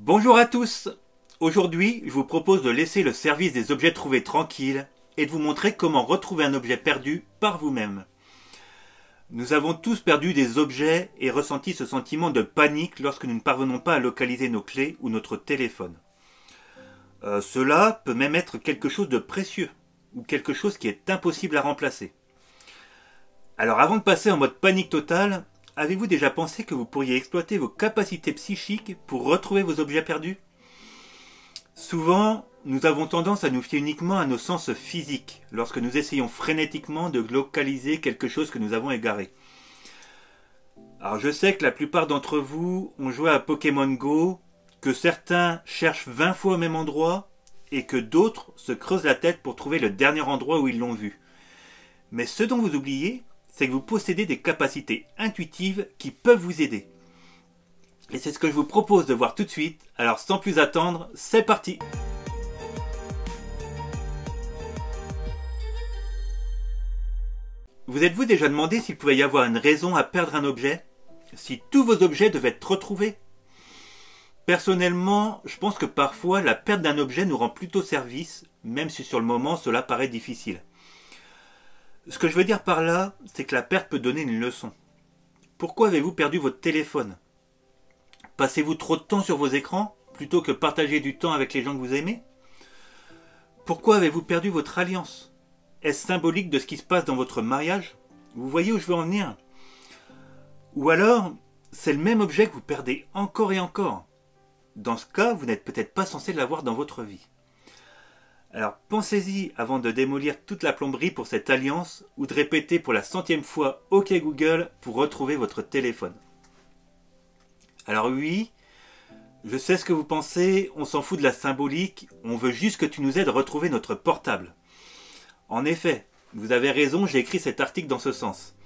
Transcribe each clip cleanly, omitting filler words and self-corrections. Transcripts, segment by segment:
Bonjour à tous. Aujourd'hui, je vous propose de laisser le service des objets trouvés tranquille et de vous montrer comment retrouver un objet perdu par vous-même. Nous avons tous perdu des objets et ressenti ce sentiment de panique lorsque nous ne parvenons pas à localiser nos clés ou notre téléphone. Cela peut même être quelque chose de précieux ou quelque chose qui est impossible à remplacer. Alors avant de passer en mode panique totale, avez-vous déjà pensé que vous pourriez exploiter vos capacités psychiques pour retrouver vos objets perdus ? Souvent, nous avons tendance à nous fier uniquement à nos sens physiques lorsque nous essayons frénétiquement de localiser quelque chose que nous avons égaré. Alors je sais que la plupart d'entre vous ont joué à Pokémon Go, que certains cherchent 20 fois au même endroit et que d'autres se creusent la tête pour trouver le dernier endroit où ils l'ont vu. Mais ce dont vous oubliez, c'est que vous possédez des capacités intuitives qui peuvent vous aider. Et c'est ce que je vous propose de voir tout de suite. Alors sans plus attendre, c'est parti! Vous êtes-vous déjà demandé s'il pouvait y avoir une raison à perdre un objet? Si tous vos objets devaient être retrouvés? Personnellement, je pense que parfois la perte d'un objet nous rend plutôt service, même si sur le moment cela paraît difficile. Ce que je veux dire par là, c'est que la perte peut donner une leçon. Pourquoi avez-vous perdu votre téléphone? Passez-vous trop de temps sur vos écrans, plutôt que partager du temps avec les gens que vous aimez? Pourquoi avez-vous perdu votre alliance? Est-ce symbolique de ce qui se passe dans votre mariage? Vous voyez où je veux en venir? Ou alors, c'est le même objet que vous perdez encore et encore. Dans ce cas, vous n'êtes peut-être pas censé l'avoir dans votre vie. Alors pensez-y avant de démolir toute la plomberie pour cette alliance ou de répéter pour la 100e fois OK Google pour retrouver votre téléphone. Alors oui, je sais ce que vous pensez, on s'en fout de la symbolique, on veut juste que tu nous aides à retrouver notre portable. En effet, vous avez raison, j'ai écrit cet article dans ce sens.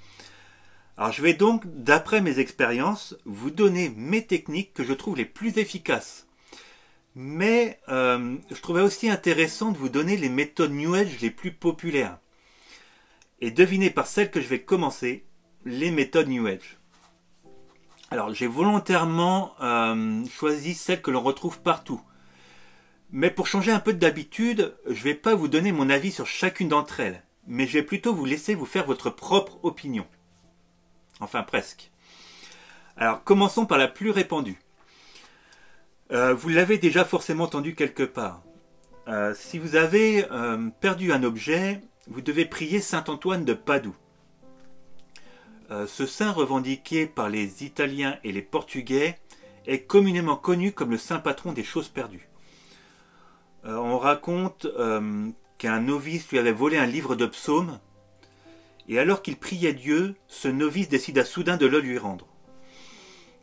Alors je vais donc, d'après mes expériences, vous donner mes techniques que je trouve les plus efficaces. Mais je trouvais aussi intéressant de vous donner les méthodes New Age les plus populaires. Et devinez par celle que je vais commencer, les méthodes New Age. Alors j'ai volontairement choisi celles que l'on retrouve partout. Mais pour changer un peu d'habitude, je ne vais pas vous donner mon avis sur chacune d'entre elles. Mais je vais plutôt vous laisser vous faire votre propre opinion. Enfin presque. Alors commençons par la plus répandue. Vous l'avez déjà forcément entendu quelque part. Si vous avez perdu un objet, vous devez prier saint Antoine de Padoue. Ce saint revendiqué par les Italiens et les Portugais est communément connu comme le saint patron des choses perdues. On raconte qu'un novice lui avait volé un livre de psaumes et alors qu'il priait Dieu, ce novice décida soudain de le lui rendre.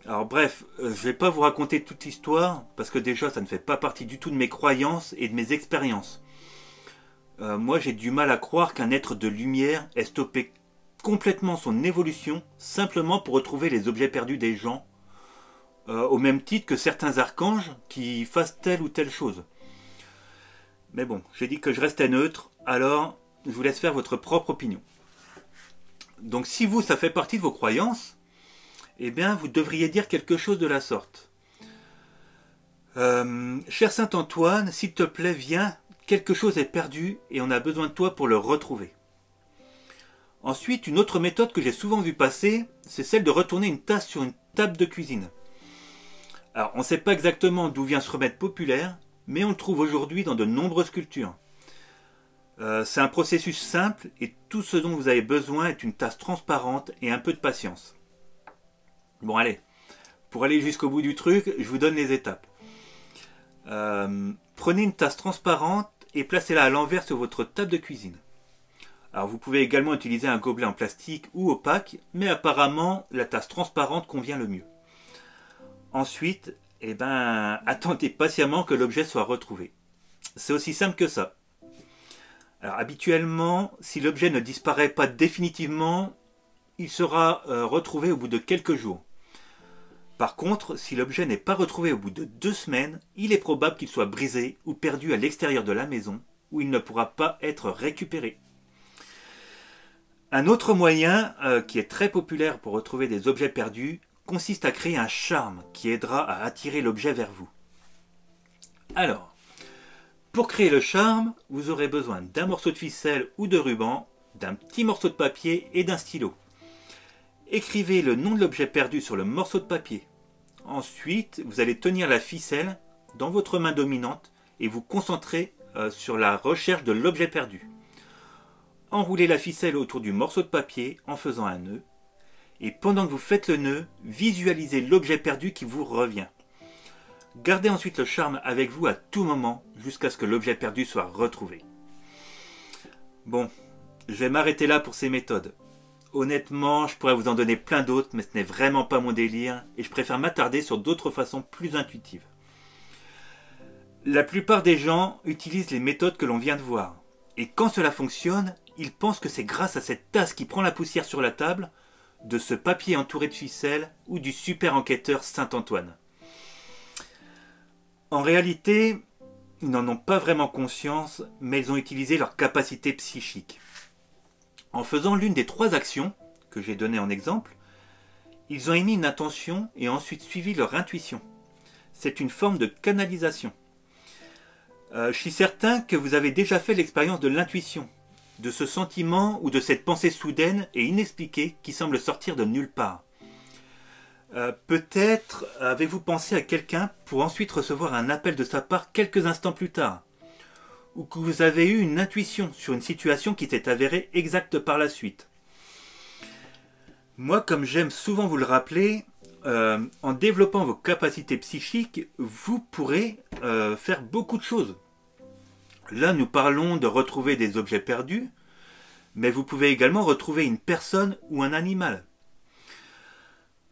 Alors bref, je ne vais pas vous raconter toute l'histoire, parce que déjà ça ne fait pas partie du tout de mes croyances et de mes expériences. Moi j'ai du mal à croire qu'un être de lumière ait stoppé complètement son évolution simplement pour retrouver les objets perdus des gens, au même titre que certains archanges qui fassent telle ou telle chose. Mais bon, j'ai dit que je restais neutre, alors je vous laisse faire votre propre opinion. Donc si vous, ça fait partie de vos croyances, eh bien, vous devriez dire quelque chose de la sorte. Cher saint Antoine, s'il te plaît, viens, quelque chose est perdu et on a besoin de toi pour le retrouver. Ensuite, une autre méthode que j'ai souvent vue passer, c'est celle de retourner une tasse sur une table de cuisine. Alors, on ne sait pas exactement d'où vient ce remède populaire, mais on le trouve aujourd'hui dans de nombreuses cultures. C'est un processus simple et tout ce dont vous avez besoin est une tasse transparente et un peu de patience. Bon allez, pour aller jusqu'au bout du truc, je vous donne les étapes. Prenez une tasse transparente et placez-la à l'envers sur votre table de cuisine. Alors vous pouvez également utiliser un gobelet en plastique ou opaque, mais apparemment la tasse transparente convient le mieux. Ensuite, attendez patiemment que l'objet soit retrouvé. C'est aussi simple que ça. Alors habituellement, si l'objet ne disparaît pas définitivement, il sera retrouvé au bout de quelques jours. Par contre, si l'objet n'est pas retrouvé au bout de 2 semaines, il est probable qu'il soit brisé ou perdu à l'extérieur de la maison, où il ne pourra pas être récupéré. Un autre moyen qui est très populaire pour retrouver des objets perdus consiste à créer un charme qui aidera à attirer l'objet vers vous. Alors, pour créer le charme, vous aurez besoin d'un morceau de ficelle ou de ruban, d'un petit morceau de papier et d'un stylo. Écrivez le nom de l'objet perdu sur le morceau de papier. Ensuite, vous allez tenir la ficelle dans votre main dominante et vous concentrer sur la recherche de l'objet perdu. Enroulez la ficelle autour du morceau de papier en faisant un nœud. Et pendant que vous faites le nœud, visualisez l'objet perdu qui vous revient. Gardez ensuite le charme avec vous à tout moment jusqu'à ce que l'objet perdu soit retrouvé. Bon, je vais m'arrêter là pour ces méthodes. Honnêtement, je pourrais vous en donner plein d'autres, mais ce n'est vraiment pas mon délire et je préfère m'attarder sur d'autres façons plus intuitives. La plupart des gens utilisent les méthodes que l'on vient de voir. Et quand cela fonctionne, ils pensent que c'est grâce à cette tasse qui prend la poussière sur la table, de ce papier entouré de ficelle ou du super enquêteur Saint-Antoine. En réalité, ils n'en ont pas vraiment conscience, mais ils ont utilisé leur capacité psychique. En faisant l'une des 3 actions que j'ai données en exemple, ils ont émis une intention et ensuite suivi leur intuition. C'est une forme de canalisation. Je suis certain que vous avez déjà fait l'expérience de l'intuition, de ce sentiment ou de cette pensée soudaine et inexpliquée qui semble sortir de nulle part. Peut-être avez-vous pensé à quelqu'un pour ensuite recevoir un appel de sa part quelques instants plus tard, ou que vous avez eu une intuition sur une situation qui s'est avérée exacte par la suite. Moi, comme j'aime souvent vous le rappeler, en développant vos capacités psychiques, vous pourrez faire beaucoup de choses. Là, nous parlons de retrouver des objets perdus, mais vous pouvez également retrouver une personne ou un animal.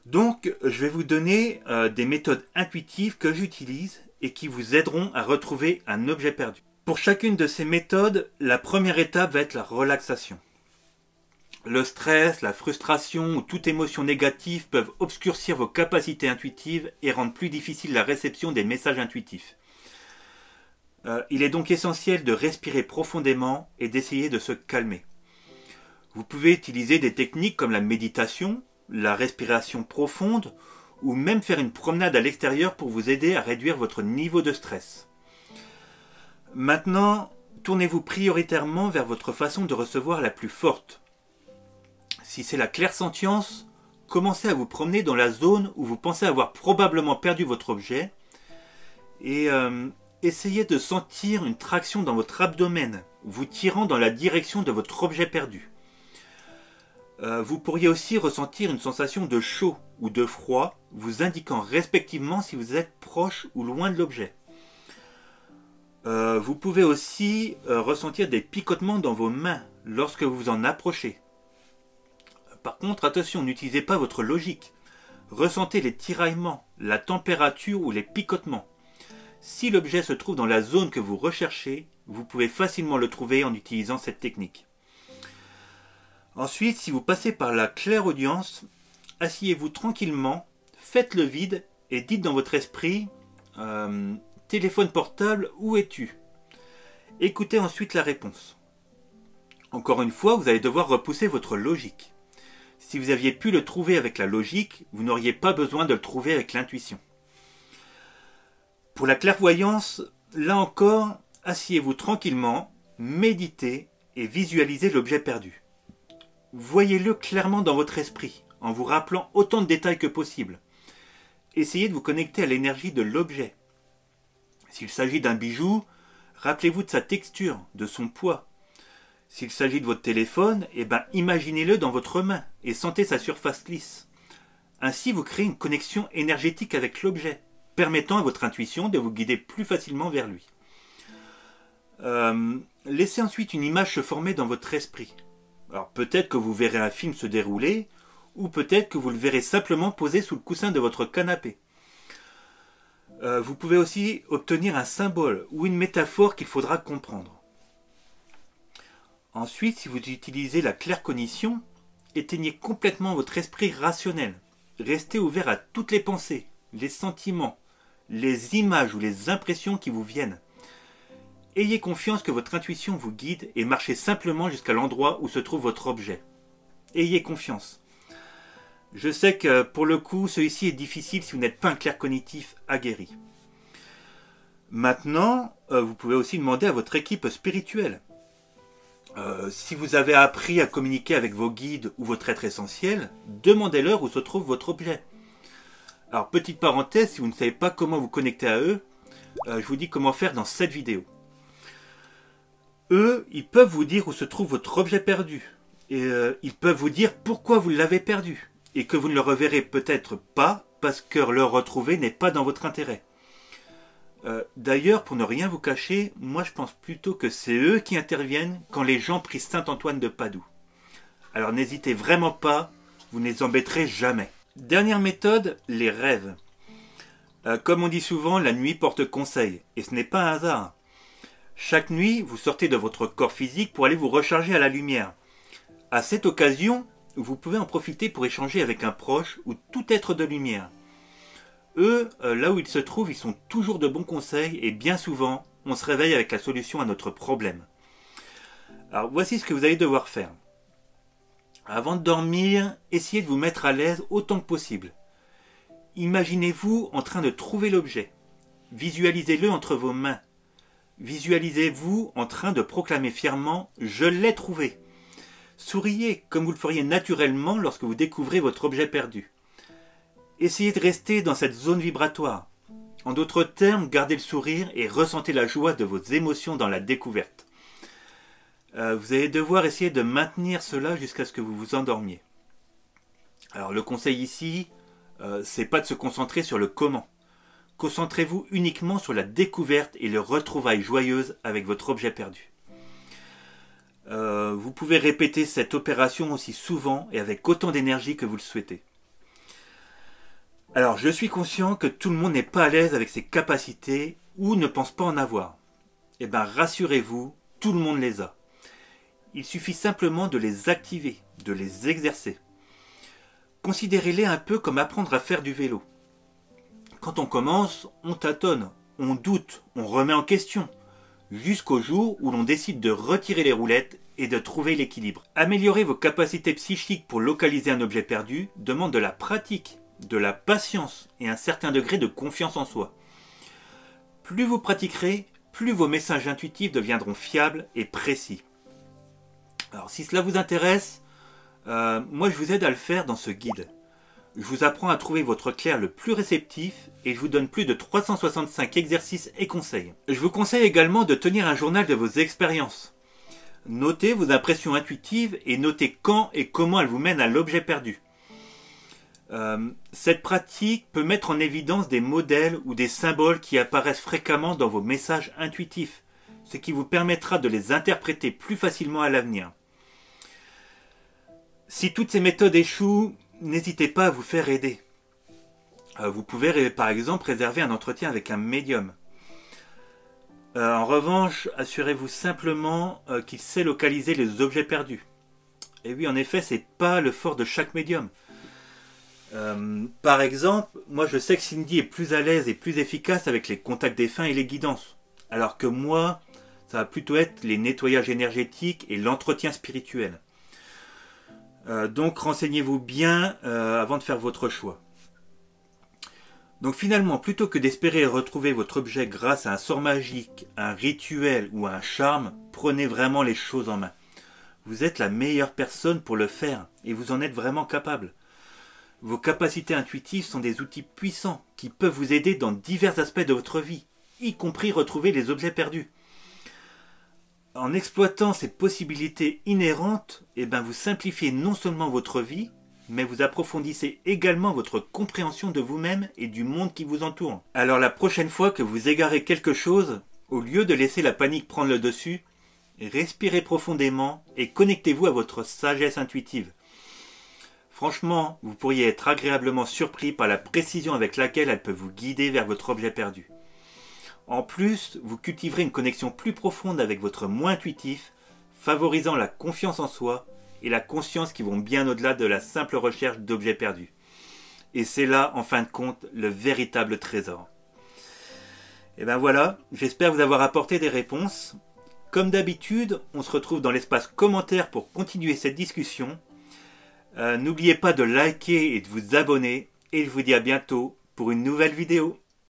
Donc, je vais vous donner des méthodes intuitives que j'utilise et qui vous aideront à retrouver un objet perdu. Pour chacune de ces méthodes, la première étape va être la relaxation. Le stress, la frustration ou toute émotion négative peuvent obscurcir vos capacités intuitives et rendre plus difficile la réception des messages intuitifs. Il est donc essentiel de respirer profondément et d'essayer de se calmer. Vous pouvez utiliser des techniques comme la méditation, la respiration profonde ou même faire une promenade à l'extérieur pour vous aider à réduire votre niveau de stress. Maintenant, tournez-vous prioritairement vers votre façon de recevoir la plus forte. Si c'est la clairsentience, commencez à vous promener dans la zone où vous pensez avoir probablement perdu votre objet et essayez de sentir une traction dans votre abdomen, vous tirant dans la direction de votre objet perdu. Vous pourriez aussi ressentir une sensation de chaud ou de froid, vous indiquant respectivement si vous êtes proche ou loin de l'objet. Vous pouvez aussi ressentir des picotements dans vos mains lorsque vous vous en approchez. Par contre, attention, n'utilisez pas votre logique. Ressentez les tiraillements, la température ou les picotements. Si l'objet se trouve dans la zone que vous recherchez, vous pouvez facilement le trouver en utilisant cette technique. Ensuite, si vous passez par la clairaudience, asseyez-vous tranquillement, faites le vide et dites dans votre esprit « Téléphone portable, où es-tu » Écoutez ensuite la réponse. Encore une fois, vous allez devoir repousser votre logique. Si vous aviez pu le trouver avec la logique, vous n'auriez pas besoin de le trouver avec l'intuition. Pour la clairvoyance, là encore, asseyez-vous tranquillement, méditez et visualisez l'objet perdu. Voyez-le clairement dans votre esprit, en vous rappelant autant de détails que possible. Essayez de vous connecter à l'énergie de l'objet. S'il s'agit d'un bijou, rappelez-vous de sa texture, de son poids. S'il s'agit de votre téléphone, imaginez-le dans votre main et sentez sa surface lisse. Ainsi, vous créez une connexion énergétique avec l'objet, permettant à votre intuition de vous guider plus facilement vers lui. Laissez ensuite une image se former dans votre esprit. Alors peut-être que vous verrez un film se dérouler, ou peut-être que vous le verrez simplement posé sous le coussin de votre canapé. Vous pouvez aussi obtenir un symbole ou une métaphore qu'il faudra comprendre. Ensuite, si vous utilisez la claircognition, éteignez complètement votre esprit rationnel. Restez ouvert à toutes les pensées, les sentiments, les images ou les impressions qui vous viennent. Ayez confiance que votre intuition vous guide et marchez simplement jusqu'à l'endroit où se trouve votre objet. Ayez confiance. Je sais que pour le coup, celui-ci est difficile si vous n'êtes pas un claircognitif aguerri. Maintenant, vous pouvez aussi demander à votre équipe spirituelle. Si vous avez appris à communiquer avec vos guides ou votre être essentiel, demandez-leur où se trouve votre objet. Alors, petite parenthèse, si vous ne savez pas comment vous connecter à eux, je vous dis comment faire dans cette vidéo. Eux, ils peuvent vous dire où se trouve votre objet perdu. Et ils peuvent vous dire pourquoi vous l'avez perdu. Et que vous ne le reverrez peut-être pas parce que le retrouver n'est pas dans votre intérêt. D'ailleurs, pour ne rien vous cacher, moi je pense plutôt que c'est eux qui interviennent quand les gens prient Saint-Antoine de Padoue. Alors n'hésitez vraiment pas, vous ne les embêterez jamais. Dernière méthode, les rêves. Comme on dit souvent, la nuit porte conseil, et ce n'est pas un hasard. Chaque nuit, vous sortez de votre corps physique pour aller vous recharger à la lumière. À cette occasion, vous pouvez en profiter pour échanger avec un proche ou tout être de lumière. Eux, là où ils se trouvent, ils sont toujours de bons conseils et bien souvent, on se réveille avec la solution à notre problème. Alors voici ce que vous allez devoir faire. Avant de dormir, essayez de vous mettre à l'aise autant que possible. Imaginez-vous en train de trouver l'objet. Visualisez-le entre vos mains. Visualisez-vous en train de proclamer fièrement « Je l'ai trouvé ». Souriez comme vous le feriez naturellement lorsque vous découvrez votre objet perdu. Essayez de rester dans cette zone vibratoire. En d'autres termes, gardez le sourire et ressentez la joie de vos émotions dans la découverte. Vous allez devoir essayer de maintenir cela jusqu'à ce que vous vous endormiez. Alors le conseil ici, c'est pas de se concentrer sur le comment. Concentrez-vous uniquement sur la découverte et le retrouvailles joyeuse avec votre objet perdu. Vous pouvez répéter cette opération aussi souvent et avec autant d'énergie que vous le souhaitez. Alors, je suis conscient que tout le monde n'est pas à l'aise avec ses capacités ou ne pense pas en avoir. Eh bien, rassurez-vous, tout le monde les a. Il suffit simplement de les activer, de les exercer. Considérez-les un peu comme apprendre à faire du vélo. Quand on commence, on tâtonne, on doute, on remet en question, jusqu'au jour où l'on décide de retirer les roulettes et de trouver l'équilibre. Améliorer vos capacités psychiques pour localiser un objet perdu demande de la pratique, de la patience et un certain degré de confiance en soi. Plus vous pratiquerez, plus vos messages intuitifs deviendront fiables et précis. Alors si cela vous intéresse, moi je vous aide à le faire dans ce guide. Je vous apprends à trouver votre clair le plus réceptif et je vous donne plus de 365 exercices et conseils. Je vous conseille également de tenir un journal de vos expériences. Notez vos impressions intuitives et notez quand et comment elles vous mènent à l'objet perdu. Cette pratique peut mettre en évidence des modèles ou des symboles qui apparaissent fréquemment dans vos messages intuitifs, ce qui vous permettra de les interpréter plus facilement à l'avenir. Si toutes ces méthodes échouent, n'hésitez pas à vous faire aider. Vous pouvez par exemple réserver un entretien avec un médium. En revanche, assurez-vous simplement qu'il sait localiser les objets perdus. Et oui, en effet, c'est pas le fort de chaque médium. Par exemple, moi je sais que Cindy est plus à l'aise et plus efficace avec les contacts défunts et les guidances. Alors que moi, ça va plutôt être les nettoyages énergétiques et l'entretien spirituel. Donc renseignez-vous bien avant de faire votre choix. Donc finalement, plutôt que d'espérer retrouver votre objet grâce à un sort magique, un rituel ou un charme, prenez vraiment les choses en main. Vous êtes la meilleure personne pour le faire et vous en êtes vraiment capable. Vos capacités intuitives sont des outils puissants qui peuvent vous aider dans divers aspects de votre vie, y compris retrouver les objets perdus. En exploitant ces possibilités inhérentes, vous simplifiez non seulement votre vie, mais vous approfondissez également votre compréhension de vous-même et du monde qui vous entoure. Alors la prochaine fois que vous égarez quelque chose, au lieu de laisser la panique prendre le dessus, respirez profondément et connectez-vous à votre sagesse intuitive. Franchement, vous pourriez être agréablement surpris par la précision avec laquelle elle peut vous guider vers votre objet perdu. En plus, vous cultiverez une connexion plus profonde avec votre moi intuitif, favorisant la confiance en soi et la conscience qui vont bien au-delà de la simple recherche d'objets perdus. Et c'est là, en fin de compte, le véritable trésor. Et ben voilà, j'espère vous avoir apporté des réponses. Comme d'habitude, on se retrouve dans l'espace commentaires pour continuer cette discussion. N'oubliez pas de liker et de vous abonner. Et je vous dis à bientôt pour une nouvelle vidéo.